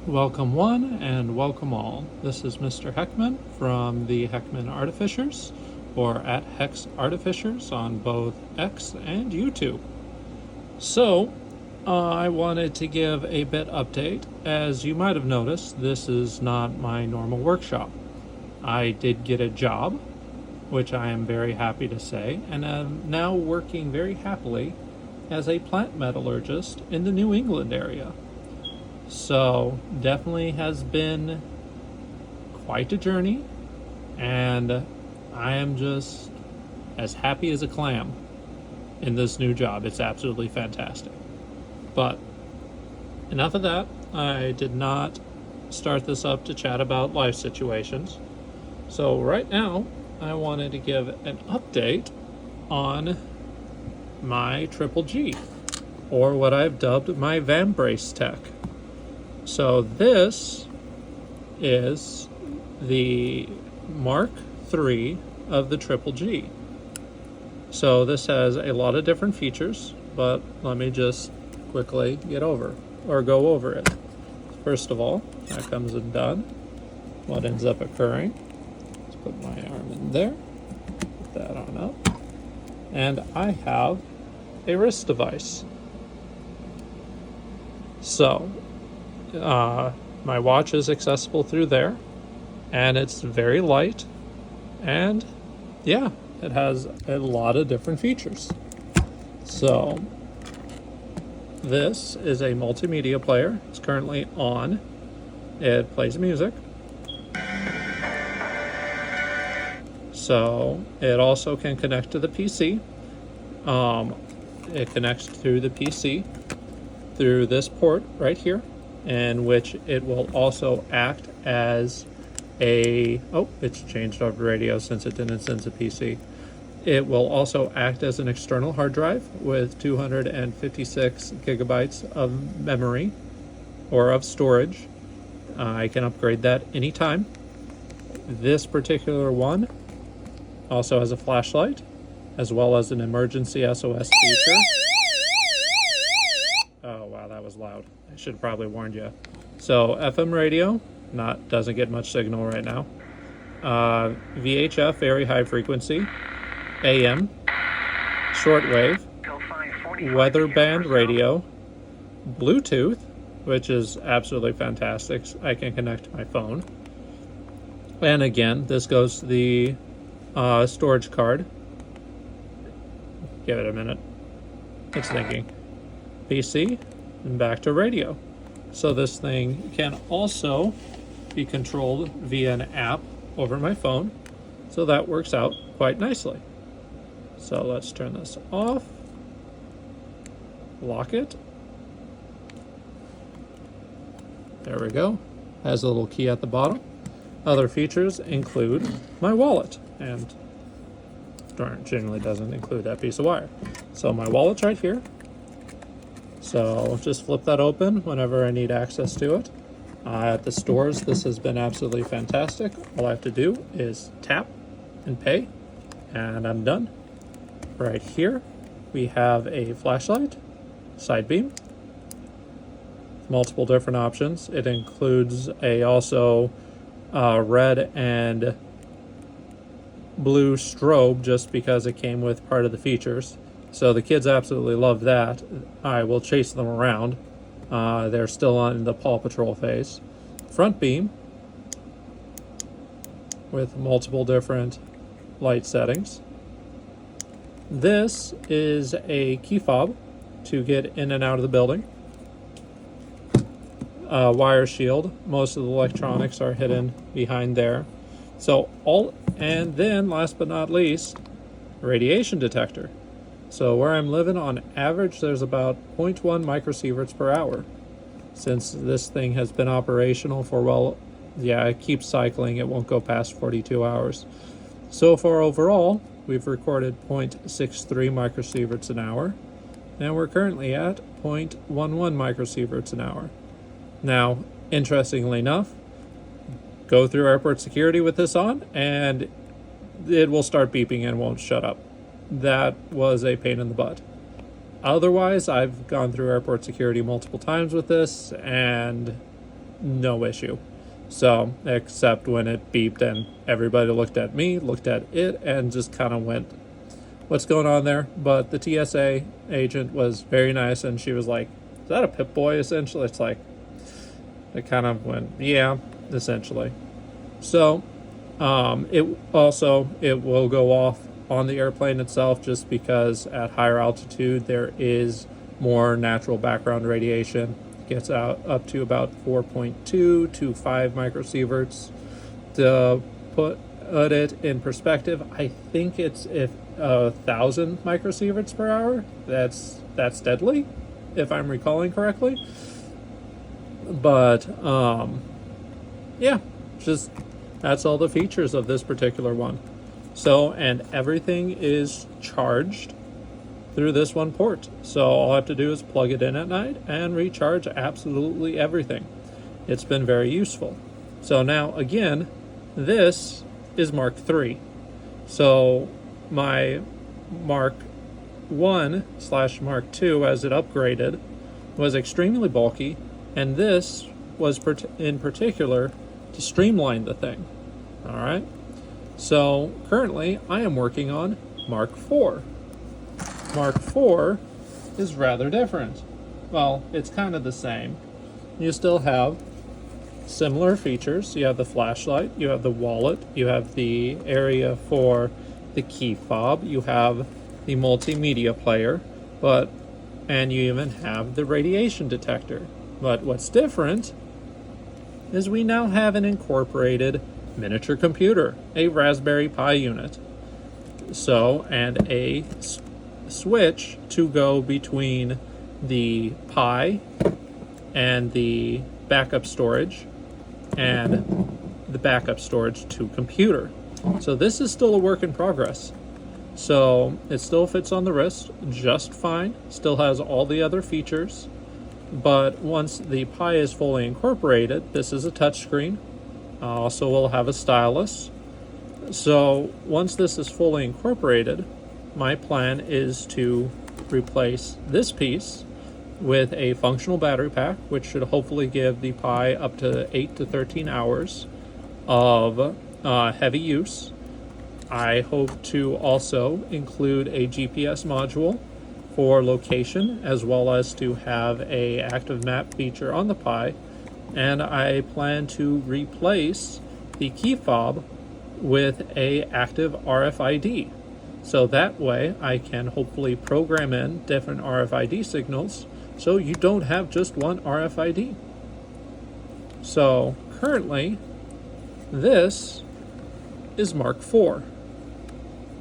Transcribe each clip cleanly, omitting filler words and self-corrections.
Welcome one and welcome all. This is Mr. Heckman from the Heckman Artificers, or at Hex Artificers on both X and YouTube. So, I wanted to give a bit update. As you might have noticed, this is not my normal workshop. I did get a job, which I am very happy to say, and am now working very happily as a plant metallurgist in the New England area. So definitely has been quite a journey, and I am just as happy as a clam in this new job. It's absolutely fantastic. But enough of that. I did not start this up to chat about life situations. So right now I wanted to give an update on my Triple G, or what I've dubbed my Vambrace Tech. So this is the Mark III of the Triple G. So this has a lot of different features, but let me just quickly go over it. First of all, that comes undone. What ends up occurring? Let's put my arm in there, put that on up, and I have a wrist device. So my watch is accessible through there, and it's very light, and yeah, it has a lot of different features. So this is a multimedia player. It's currently on. It plays music. So it also can connect to the PC. It connects through the PC through this port right here, in which it will also act as it's changed over radio since it didn't sense a PC. It will also act as an external hard drive with 256 gigabytes of memory or of storage. I can upgrade that anytime. This particular one also has a flashlight, as well as an emergency SOS feature. Oh wow, that was loud. I should have probably warned you. So FM radio, doesn't get much signal right now. VHF, very high frequency. AM, shortwave, weather band radio, Bluetooth, which is absolutely fantastic. I can connect to my phone. And again, this goes to the storage card. Give it a minute. It's thinking. PC, and back to radio. So this thing can also be controlled via an app over my phone. So that works out quite nicely. So let's turn this off. Lock it. There we go. Has a little key at the bottom. Other features include my wallet, and generally doesn't include that piece of wire. So my wallet's right here. So just flip that open whenever I need access to it. At the stores, this has been absolutely fantastic. All I have to do is tap and pay, and I'm done. Right here, we have a flashlight, side beam, multiple different options. It includes also red and blue strobe, just because it came with part of the features. So the kids absolutely love that. I will chase them around. They're still on the Paw Patrol phase. Front beam with multiple different light settings. This is a key fob to get in and out of the building. Wire shield. Most of the electronics are hidden behind there. And then last but not least, radiation detector. So where I'm living, on average, there's about 0.1 microsieverts per hour. Since this thing has been operational for, it keeps cycling. It won't go past 42 hours. So far overall, we've recorded 0.63 microsieverts an hour, and we're currently at 0.11 microsieverts an hour. Now, interestingly enough, go through airport security with this on, and it will start beeping and won't shut up. That was a pain in the butt. Otherwise, I've gone through airport security multiple times with this, and no issue. So, except when it beeped and everybody looked at me, looked at it, and just kind of went, what's going on there? But the TSA agent was very nice, and she was like, is that a Pip-Boy, essentially? It's like, it kind of went, yeah, essentially. So, it will go off on the airplane itself, just because at higher altitude there is more natural background radiation. It gets out up to about 4.2 to 5 microsieverts. To put it in perspective, I think it's 1,000 microsieverts per hour. That's deadly, if I'm recalling correctly. But yeah, just that's all the features of this particular one. So, and everything is charged through this one port. So all I have to do is plug it in at night and recharge absolutely everything. It's been very useful. So now, again, this is Mark III. So my Mark 1/Mark II, as it upgraded, was extremely bulky, and this was in particular to streamline the thing. All right. So currently I am working on Mark IV. Mark IV is rather different. Well, it's kind of the same. You still have similar features. You have the flashlight, you have the wallet, you have the area for the key fob, you have the multimedia player, and you even have the radiation detector. But what's different is we now have an incorporated miniature computer, a Raspberry Pi unit. So, and a switch to go between the Pi and the backup storage, and the backup storage to computer. So this is still a work in progress. So it still fits on the wrist just fine, still has all the other features, but once the Pi is fully incorporated, this is a touchscreen. Also will have a stylus. So once this is fully incorporated, my plan is to replace this piece with a functional battery pack, which should hopefully give the Pi up to 8 to 13 hours of heavy use. I hope to also include a GPS module for location, as well as to have a active map feature on the Pi, and I plan to replace the key fob with a active RFID. So that way I can hopefully program in different RFID signals, so you don't have just one RFID. So currently, this is Mark IV.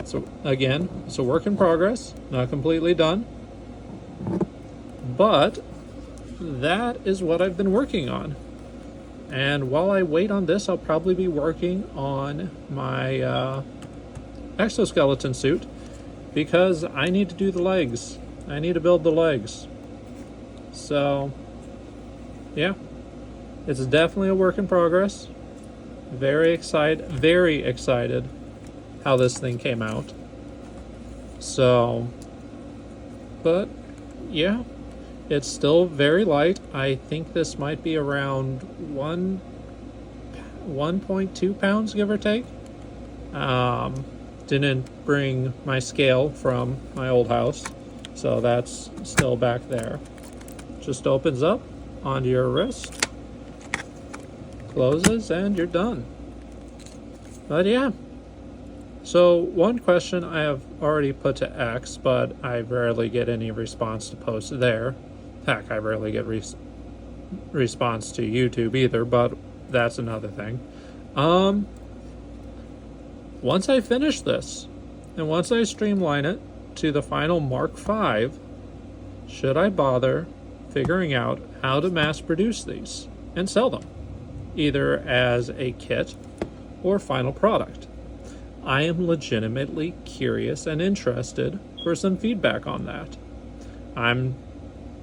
So again, it's a work in progress, not completely done, but that is what I've been working on. And while I wait on this, I'll probably be working on my exoskeleton suit, because I need to do the legs. I need to build the legs. So yeah, it's definitely a work in progress. Very excited how this thing came out. So, but yeah, it's still very light. I think this might be around 1.2 pounds, give or take. Didn't bring my scale from my old house, so that's still back there. Just opens up onto your wrist, closes, and you're done. But yeah, so one question I have already put to X, but I rarely get any response to post there. Heck, I rarely get response to YouTube either, but that's another thing. Once I finish this, and once I streamline it to the final Mark V, should I bother figuring out how to mass produce these and sell them, either as a kit or final product? I am legitimately curious and interested for some feedback on that. I'm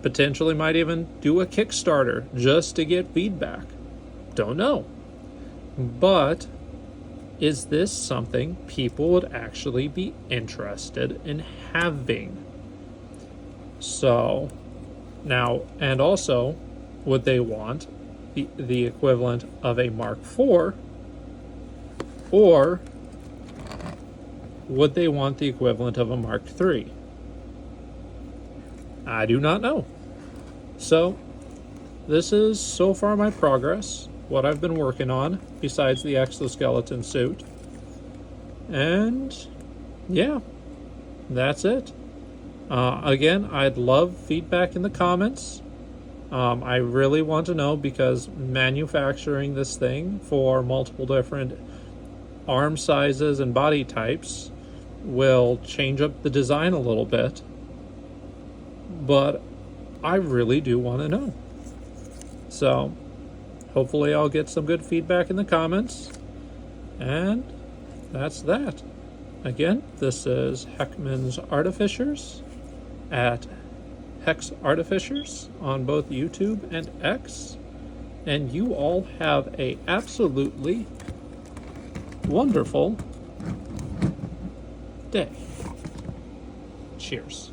potentially might even do a Kickstarter just to get feedback. Don't know. But is this something people would actually be interested in having? So now, and also, would they want the equivalent of a Mark IV, or would they want the equivalent of a Mark III? I do not know. So, this is so far my progress, what I've been working on, besides the exoskeleton suit. And, yeah, that's it. Again, I'd love feedback in the comments. I really want to know, because manufacturing this thing for multiple different arm sizes and body types will change up the design a little bit. But I really do want to know. So, hopefully I'll get some good feedback in the comments. And that's that. Again, this is Heckman's Artificers at Hex Artificers on both YouTube and X. And you all have a absolutely wonderful day. Cheers.